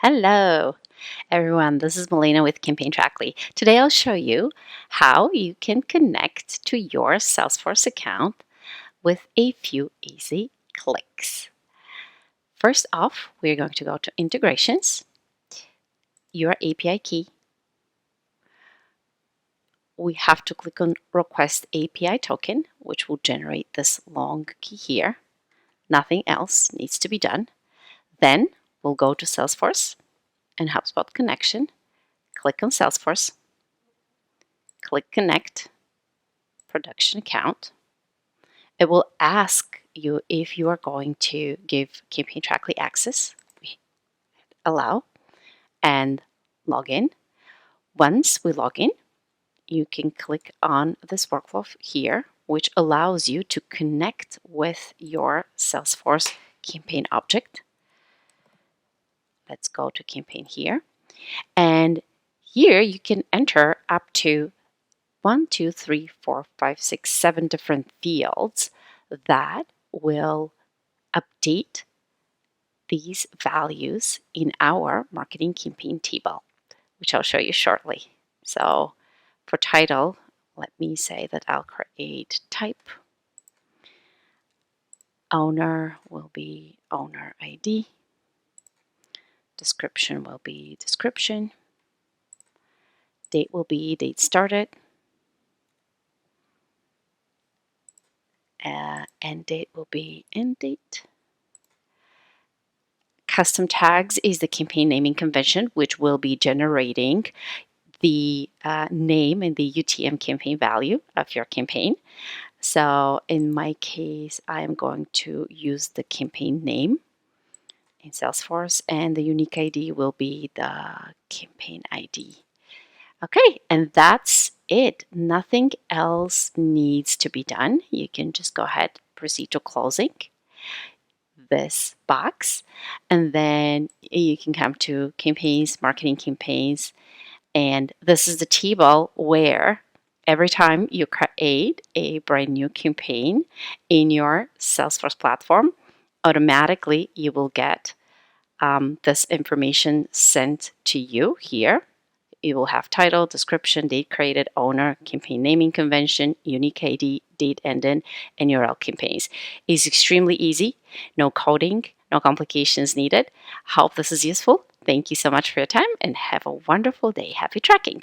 Hello, everyone. This is Melina with CampaignTrackly. Today, I'll show you how you can connect to your SalesForce account with a few easy clicks. First off, we're going to go to Integrations, your API key. We have to click on Request API Token, which will generate this long key here. Nothing else needs to be done. Then we'll go to SalesForce and HubSpot Connection. Click on SalesForce. Click Connect, Production Account. It will ask you if you are going to give CampaignTrackly access. We allow and log in. Once we log in, you can click on this workflow here, which allows you to connect with your Salesforce campaign object. Let's go to campaign here. And here you can enter up to 1, 2, 3, 4, 5, 6, 7 different fields that will update these values in our marketing campaign table, which I'll show you shortly. So for title, let me say that I'll create type. Owner will be owner ID. Description will be description. Date will be date started. End date will be end date. Custom tags is the campaign naming convention, which will be generating the name and the UTM campaign value of your campaign. So in my case, I am going to use the campaign name in Salesforce, and the unique ID will be the campaign ID. Okay, and that's it. Nothing else needs to be done. You can just go ahead, proceed to closing this box, and then you can come to campaigns, marketing campaigns, and this is the table where every time you create a brand new campaign in your Salesforce platform, automatically you will get this information sent to you here. You will have title, description, date created, owner, campaign naming convention, unique ID, date ended, and URL campaigns. It's extremely easy, no coding, no complications needed. Hope this is useful. Thank you so much for your time and have a wonderful day. Happy tracking.